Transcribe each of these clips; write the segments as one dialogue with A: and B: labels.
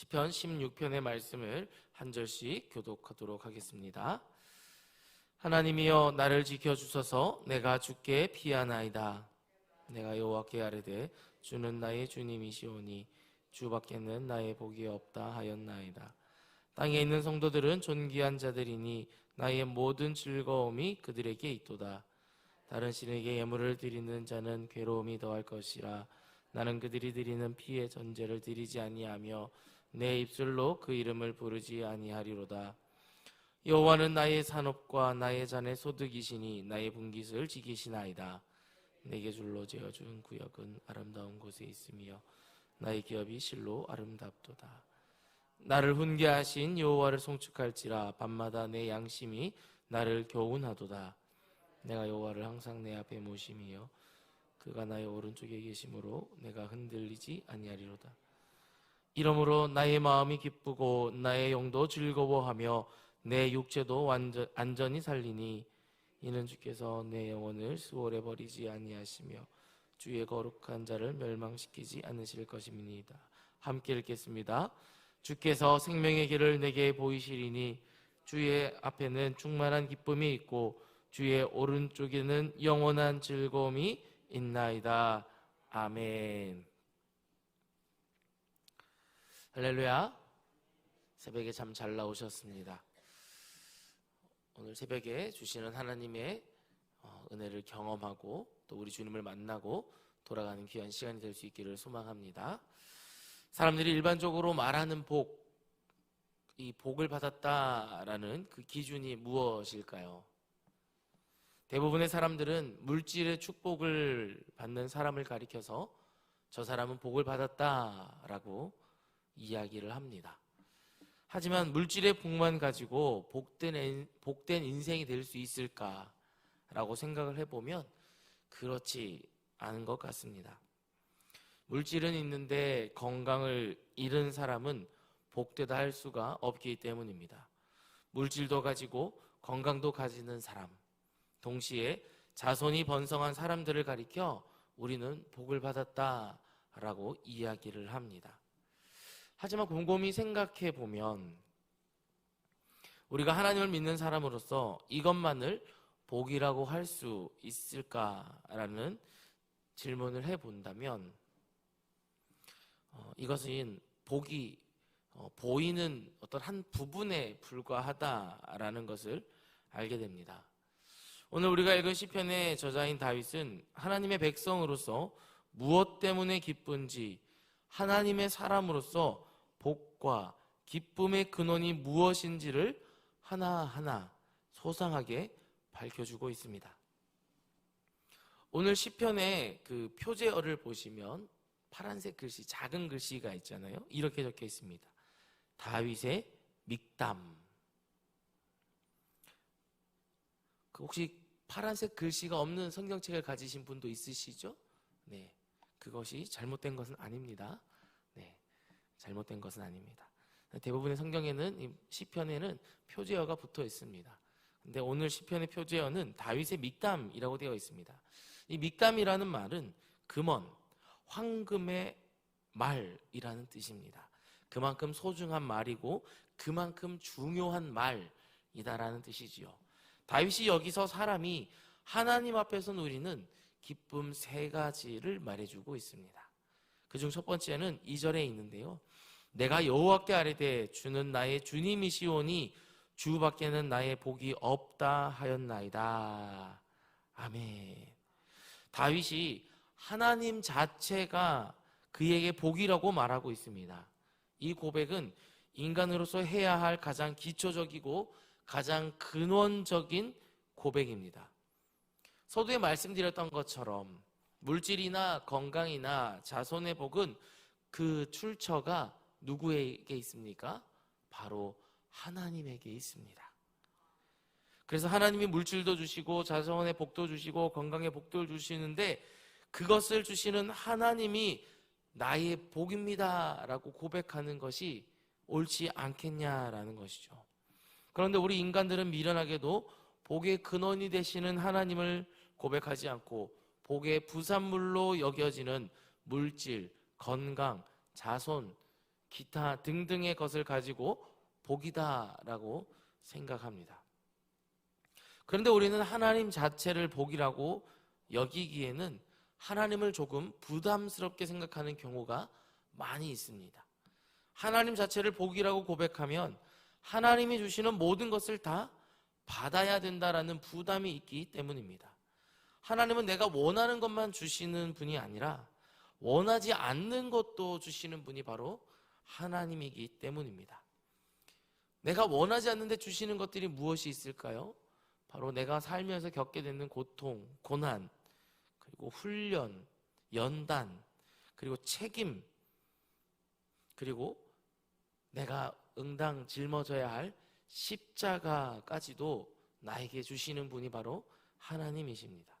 A: 시편 16편의 말씀을 한 절씩 교독하도록 하겠습니다. 하나님이여 나를 지켜주소서. 내가 주께 피하나이다. 내가 여호와께 아뢰되 주는 나의 주님이시오니 주밖에는 나의 복이 없다 하였나이다. 땅에 있는 성도들은 존귀한 자들이니 나의 모든 즐거움이 그들에게 있도다. 다른 신에게 예물을 드리는 자는 괴로움이 더할 것이라. 나는 그들이 드리는 피의 전제를 드리지 아니하며 내 입술로 그 이름을 부르지 아니하리로다. 여호와는 나의 산업과 나의 잔의 소득이시니 나의 분깃을 지키시나이다. 내게 줄로 지어준 구역은 아름다운 곳에 있으며 나의 기업이 실로 아름답도다. 나를 훈계하신 여호와를 송축할지라. 밤마다 내 양심이 나를 교훈하도다. 내가 여호와를 항상 내 앞에 모심이여 그가 나의 오른쪽에 계심으로 내가 흔들리지 아니하리로다. 이러므로 나의 마음이 기쁘고 나의 영도 즐거워하며 내 육체도 안전히 살리니 이는 주께서 내 영혼을 수월해 버리지 아니하시며 주의 거룩한 자를 멸망시키지 않으실 것임이니이다. 함께 읽겠습니다. 주께서 생명의 길을 내게 보이시리니 주의 앞에는 충만한 기쁨이 있고 주의 오른쪽에는 영원한 즐거움이 있나이다. 아멘. 할렐루야. 새벽에 참 잘 나오셨습니다. 오늘 새벽에 주시는 하나님의 은혜를 경험하고 또 우리 주님을 만나고 돌아가는 귀한 시간이 될 수 있기를 소망합니다. 사람들이 일반적으로 말하는 복, 이 복을 받았다라는 그 기준이 무엇일까요? 대부분의 사람들은 물질의 축복을 받는 사람을 가리켜서 저 사람은 복을 받았다라고 이야기를 합니다. 하지만 물질의 복만 가지고 복된 인생이 될 수 있을까라고 생각을 해보면 그렇지 않은 것 같습니다. 물질은 있는데 건강을 잃은 사람은 복되다 할 수가 없기 때문입니다. 물질도 가지고 건강도 가지는 사람, 동시에 자손이 번성한 사람들을 가리켜 우리는 복을 받았다라고 이야기를 합니다. 하지만 곰곰이 생각해 보면 우리가 하나님을 믿는 사람으로서 이것만을 복이라고 할 수 있을까라는 질문을 해본다면 이것은 복이 보이는 어떤 한 부분에 불과하다라는 것을 알게 됩니다. 오늘 우리가 읽은 시편의 저자인 다윗은 하나님의 백성으로서 무엇 때문에 기쁜지, 하나님의 사람으로서 복과 기쁨의 근원이 무엇인지를 하나하나 소상하게 밝혀주고 있습니다. 오늘 시편의 그 표제어를 보시면 파란색 글씨, 작은 글씨가 있잖아요. 이렇게 적혀 있습니다. 다윗의 믹담. 혹시 파란색 글씨가 없는 성경책을 가지신 분도 있으시죠? 네, 그것이 잘못된 것은 아닙니다. 네, 잘못된 것은 아닙니다. 대부분의 성경에는 이 시편에는 표제어가 붙어 있습니다. 근데 오늘 시편의 표제어는 다윗의 믹담이라고 되어 있습니다. 이 믹담이라는 말은 금원, 황금의 말이라는 뜻입니다. 그만큼 소중한 말이고 그만큼 중요한 말이다라는 뜻이지요. 다윗이 여기서 사람이 하나님 앞에서 누리는 기쁨 세 가지를 말해주고 있습니다. 그중 첫 번째는 2절에 있는데요. 내가 여호와께 아뢰되 주는 나의 주님이시오니 주밖에는 나의 복이 없다 하였나이다. 아멘. 다윗이 하나님 자체가 그에게 복이라고 말하고 있습니다. 이 고백은 인간으로서 해야 할 가장 기초적이고 가장 근원적인 고백입니다. 서두에 말씀드렸던 것처럼 물질이나 건강이나 자손의 복은 그 출처가 누구에게 있습니까? 바로 하나님에게 있습니다. 그래서 하나님이 물질도 주시고 자손의 복도 주시고 건강의 복도 주시는데 그것을 주시는 하나님이 나의 복입니다 라고 고백하는 것이 옳지 않겠냐라는 것이죠. 그런데 우리 인간들은 미련하게도 복의 근원이 되시는 하나님을 고백하지 않고 복의 부산물로 여겨지는 물질, 건강, 자손, 기타 등등의 것을 가지고 복이다라고 생각합니다. 그런데 우리는 하나님 자체를 복이라고 여기기에는 하나님을 조금 부담스럽게 생각하는 경우가 많이 있습니다. 하나님 자체를 복이라고 고백하면 하나님이 주시는 모든 것을 다 받아야 된다라는 부담이 있기 때문입니다. 하나님은 내가 원하는 것만 주시는 분이 아니라 원하지 않는 것도 주시는 분이 바로 하나님이기 때문입니다. 내가 원하지 않는데 주시는 것들이 무엇이 있을까요? 바로 내가 살면서 겪게 되는 고통, 고난, 그리고 훈련, 연단, 그리고 책임, 그리고 내가 응당 짊어져야 할 십자가까지도 나에게 주시는 분이 바로 하나님이십니다.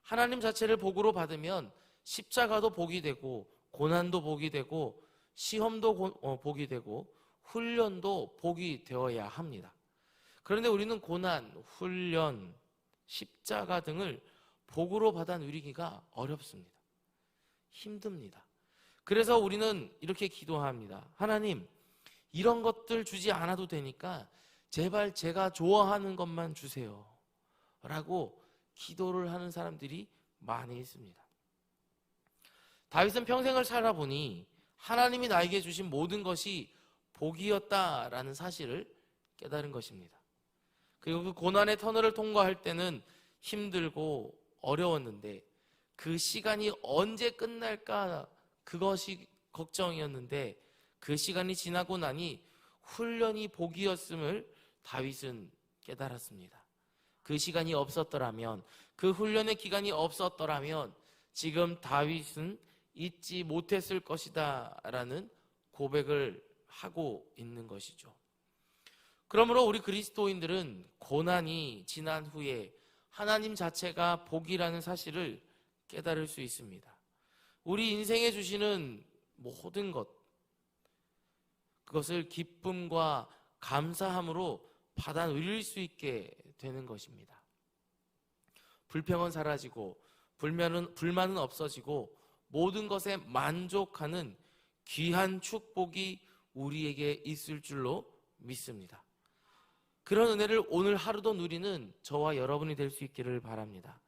A: 하나님 자체를 복으로 받으면 십자가도 복이 되고 고난도 복이 되고 시험도 복이 되고 훈련도 복이 되어야 합니다. 그런데 우리는 고난, 훈련, 십자가 등을 복으로 받아 누리기가 어렵습니다. 힘듭니다. 그래서 우리는 이렇게 기도합니다. 하나님, 이런 것들 주지 않아도 되니까 제발 제가 좋아하는 것만 주세요 라고 기도를 하는 사람들이 많이 있습니다. 다윗은 평생을 살아보니 하나님이 나에게 주신 모든 것이 복이었다라는 사실을 깨달은 것입니다. 그리고 그 고난의 터널을 통과할 때는 힘들고 어려웠는데 그 시간이 언제 끝날까 그것이 걱정이었는데 그 시간이 지나고 나니 훈련이 복이었음을 다윗은 깨달았습니다. 그 시간이 없었더라면, 그 훈련의 기간이 없었더라면 지금 다윗은 잊지 못했을 것이다 라는 고백을 하고 있는 것이죠. 그러므로 우리 그리스도인들은 고난이 지난 후에 하나님 자체가 복이라는 사실을 깨달을 수 있습니다. 우리 인생에 주시는 모든 것, 그것을 기쁨과 감사함으로 받아 누릴 수 있게 되는 것입니다. 불평은 사라지고 불만은 없어지고 모든 것에 만족하는 귀한 축복이 우리에게 있을 줄로 믿습니다. 그런 은혜를 오늘 하루도 누리는 저와 여러분이 될 수 있기를 바랍니다.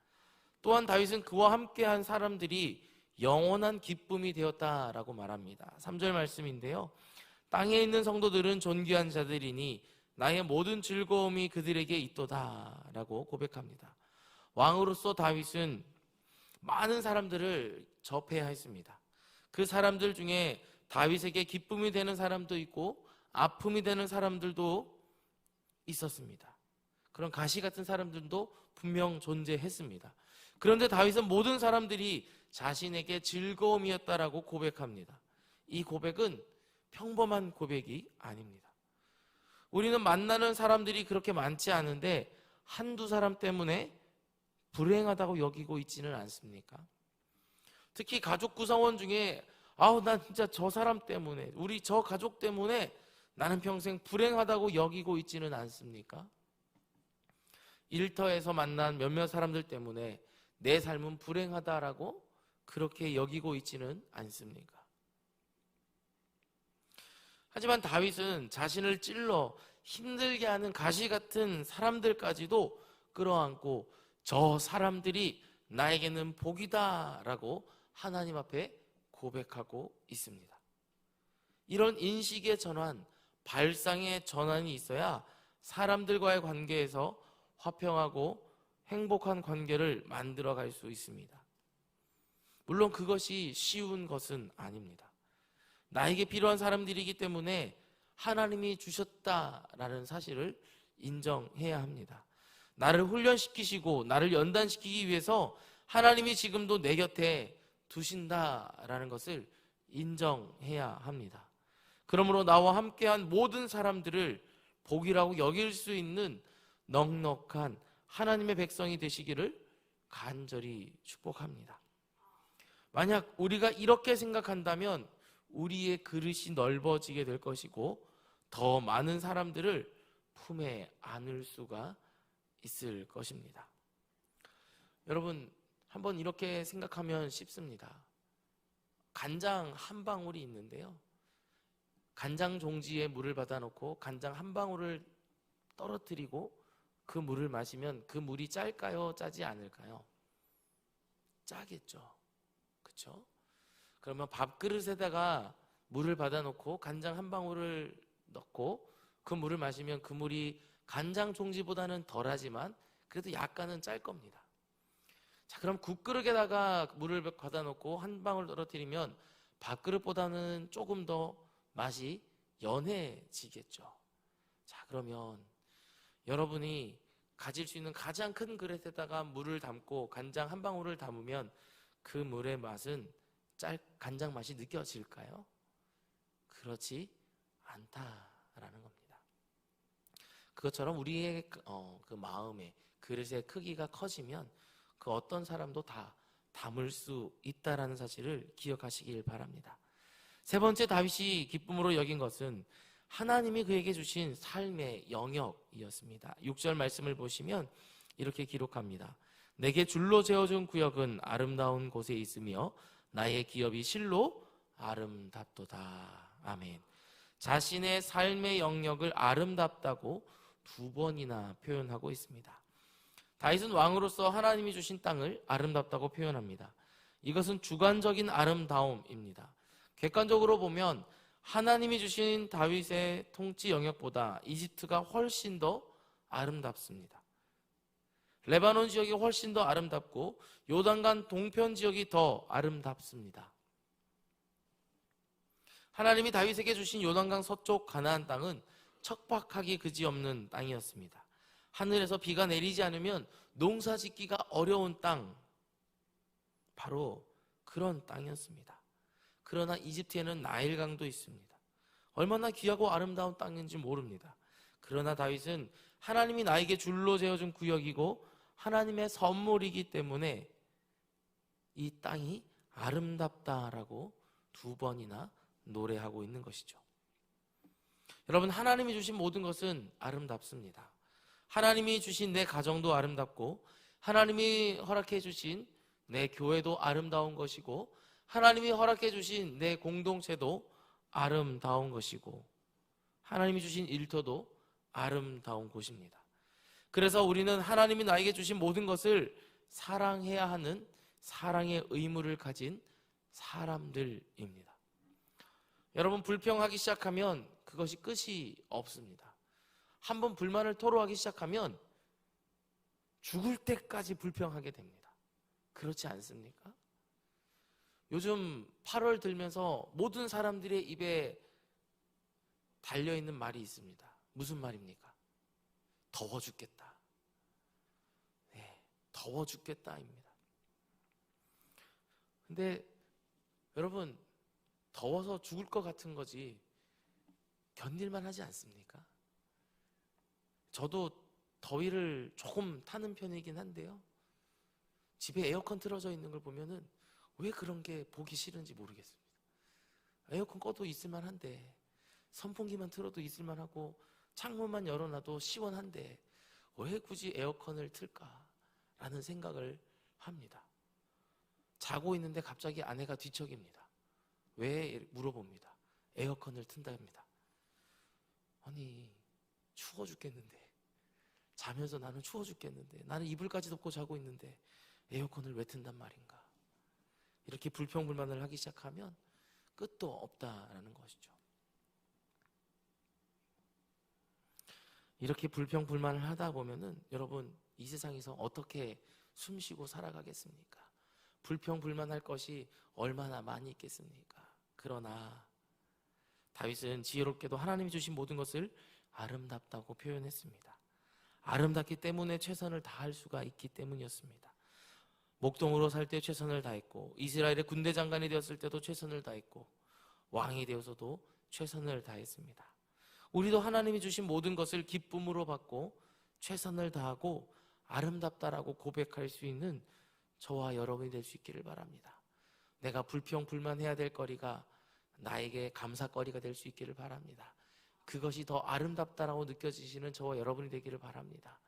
A: 또한 다윗은 그와 함께한 사람들이 영원한 기쁨이 되었다라고 말합니다. 3절 말씀인데요. 땅에 있는 성도들은 존귀한 자들이니 나의 모든 즐거움이 그들에게 있도다 라고 고백합니다. 왕으로서 다윗은 많은 사람들을 접해야 했습니다. 그 사람들 중에 다윗에게 기쁨이 되는 사람도 있고 아픔이 되는 사람들도 있었습니다. 그런 가시 같은 사람들도 분명 존재했습니다. 그런데 다윗은 모든 사람들이 자신에게 즐거움이었다라고 고백합니다. 이 고백은 평범한 고백이 아닙니다. 우리는 만나는 사람들이 그렇게 많지 않은데 한두 사람 때문에 불행하다고 여기고 있지는 않습니까? 특히 가족 구성원 중에 난 진짜 저 사람 때문에, 우리 저 가족 때문에 나는 평생 불행하다고 여기고 있지는 않습니까? 일터에서 만난 몇몇 사람들 때문에 내 삶은 불행하다라고 그렇게 여기고 있지는 않습니까? 하지만 다윗은 자신을 찔러 힘들게 하는 가시 같은 사람들까지도 끌어안고 저 사람들이 나에게는 복이다라고 하나님 앞에 고백하고 있습니다. 이런 인식의 전환, 발상의 전환이 있어야 사람들과의 관계에서 화평하고 행복한 관계를 만들어갈 수 있습니다. 물론 그것이 쉬운 것은 아닙니다. 나에게 필요한 사람들이기 때문에 하나님이 주셨다라는 사실을 인정해야 합니다. 나를 훈련시키시고 나를 연단시키기 위해서 하나님이 지금도 내 곁에 두신다라는 것을 인정해야 합니다. 그러므로 나와 함께한 모든 사람들을 복이라고 여길 수 있는 넉넉한 하나님의 백성이 되시기를 간절히 축복합니다. 만약 우리가 이렇게 생각한다면 우리의 그릇이 넓어지게 될 것이고 더 많은 사람들을 품에 안을 수가 있을 것입니다. 여러분, 한번 이렇게 생각하면 쉽습니다. 간장 한 방울이 있는데요. 간장 종지에 물을 받아놓고 간장 한 방울을 떨어뜨리고 그 물을 마시면 그 물이 짤까요? 짜지 않을까요? 짜겠죠. 그렇죠? 그러면 밥그릇에다가 물을 받아놓고 간장 한 방울을 넣고 그 물을 마시면 그 물이 간장 종지보다는 덜하지만 그래도 약간은 짤 겁니다. 자, 그럼 국그릇에다가 물을 받아놓고 한 방울 떨어뜨리면 밥그릇보다는 조금 더 맛이 연해지겠죠. 자, 그러면 여러분이 가질 수 있는 가장 큰 그릇에다가 물을 담고 간장 한 방울을 담으면 그 물의 맛은 간장 맛이 느껴질까요? 그렇지 않다라는 겁니다. 그것처럼 우리의 그 마음의 그릇의 크기가 커지면 그 어떤 사람도 다 담을 수 있다라는 사실을 기억하시길 바랍니다. 세 번째 다윗이 기쁨으로 여긴 것은 하나님이 그에게 주신 삶의 영역이었습니다. 6절 말씀을 보시면 이렇게 기록합니다. 내게 줄로 재어준 구역은 아름다운 곳에 있으며 나의 기업이 실로 아름답도다. 아멘. 자신의 삶의 영역을 아름답다고 2번이나 표현하고 있습니다. 다윗은 왕으로서 하나님이 주신 땅을 아름답다고 표현합니다. 이것은 주관적인 아름다움입니다. 객관적으로 보면 하나님이 주신 다윗의 통치 영역보다 이집트가 훨씬 더 아름답습니다. 레바논 지역이 훨씬 더 아름답고 요단강 동편 지역이 더 아름답습니다. 하나님이 다윗에게 주신 요단강 서쪽 가나안 땅은 척박하기 그지없는 땅이었습니다. 하늘에서 비가 내리지 않으면 농사 짓기가 어려운 땅, 바로 그런 땅이었습니다. 그러나 이집트에는 나일강도 있습니다. 얼마나 귀하고 아름다운 땅인지 모릅니다. 그러나 다윗은 하나님이 나에게 줄로 재어준 구역이고 하나님의 선물이기 때문에 이 땅이 아름답다라고 2번이나 노래하고 있는 것이죠. 여러분, 하나님이 주신 모든 것은 아름답습니다. 하나님이 주신 내 가정도 아름답고 하나님이 허락해 주신 내 교회도 아름다운 것이고 하나님이 허락해 주신 내 공동체도 아름다운 것이고 하나님이 주신 일터도 아름다운 곳입니다. 그래서 우리는 하나님이 나에게 주신 모든 것을 사랑해야 하는 사랑의 의무를 가진 사람들입니다. 여러분, 불평하기 시작하면 그것이 끝이 없습니다. 한번 불만을 토로하기 시작하면 죽을 때까지 불평하게 됩니다. 그렇지 않습니까? 요즘 8월 들면서 모든 사람들의 입에 달려있는 말이 있습니다. 무슨 말입니까? 더워 죽겠다. 네, 더워 죽겠다입니다. 근데 여러분, 더워서 죽을 것 같은 거지 견딜만 하지 않습니까? 저도 더위를 조금 타는 편이긴 한데요, 집에 에어컨 틀어져 있는 걸 보면은 왜 그런 게 보기 싫은지 모르겠습니다. 에어컨 꺼도 있을만 한데, 선풍기만 틀어도 있을만 하고, 창문만 열어놔도 시원한데 왜 굳이 에어컨을 틀까라는 생각을 합니다. 자고 있는데 갑자기 아내가 뒤척입니다. 왜? 물어봅니다. 에어컨을 튼답니다. 아니, 추워 죽겠는데, 자면서 나는 추워 죽겠는데, 나는 이불까지 덮고 자고 있는데 에어컨을 왜 튼단 말인가? 이렇게 불평불만을 하기 시작하면 끝도 없다라는 것이죠. 이렇게 불평불만을 하다 보면은 여러분, 이 세상에서 어떻게 숨쉬고 살아가겠습니까? 불평불만할 것이 얼마나 많이 있겠습니까? 그러나 다윗은 지혜롭게도 하나님이 주신 모든 것을 아름답다고 표현했습니다. 아름답기 때문에 최선을 다할 수가 있기 때문이었습니다. 목동으로 살 때 최선을 다했고, 이스라엘의 군대 장관이 되었을 때도 최선을 다했고, 왕이 되어서도 최선을 다했습니다. 우리도 하나님이 주신 모든 것을 기쁨으로 받고 최선을 다하고 아름답다라고 고백할 수 있는 저와 여러분이 될 수 있기를 바랍니다. 내가 불평불만해야 될 거리가 나에게 감사거리가 될 수 있기를 바랍니다. 그것이 더 아름답다라고 느껴지시는 저와 여러분이 되기를 바랍니다.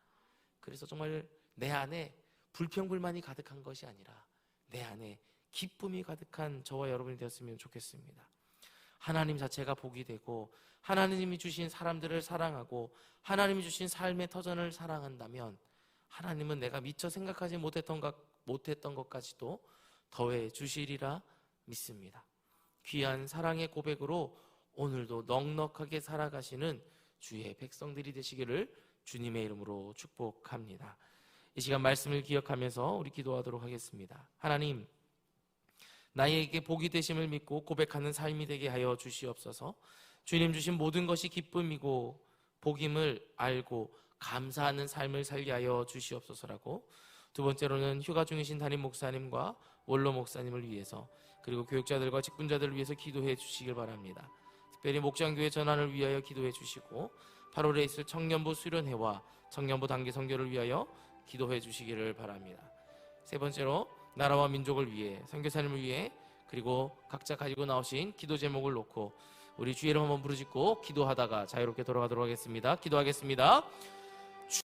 A: 그래서 정말 내 안에 불평불만이 가득한 것이 아니라 내 안에 기쁨이 가득한 저와 여러분이 되었으면 좋겠습니다. 하나님 자체가 복이 되고 하나님이 주신 사람들을 사랑하고 하나님이 주신 삶의 터전을 사랑한다면 하나님은 내가 미처 생각하지 못했던 것까지도 더해 주시리라 믿습니다. 귀한 사랑의 고백으로 오늘도 넉넉하게 살아가시는 주의 백성들이 되시기를 주님의 이름으로 축복합니다. 이 시간 말씀을 기억하면서 우리 기도하도록 하겠습니다. 하나님, 나에게 복이 되심을 믿고 고백하는 삶이 되게 하여 주시옵소서. 주님 주신 모든 것이 기쁨이고 복임을 알고 감사하는 삶을 살게 하여 주시옵소서라고, 두 번째로는 휴가 중이신 담임 목사님과 원로 목사님을 위해서 그리고 교육자들과 직분자들을 위해서 기도해 주시길 바랍니다. 특별히 목장교회 전환을 위하여 기도해 주시고 8월에 있을 청년부 수련회와 청년부 단기 선교를 위하여 기도해 주시기를 바랍니다. 세 번째로 나라와 민족을 위해, 선교사님을 위해, 그리고 각자 가지고 나오신 기도 제목을 놓고 우리 주의 이름 한번 부르짖고 기도하다가 자유롭게 돌아가도록 하겠습니다. 기도하겠습니다.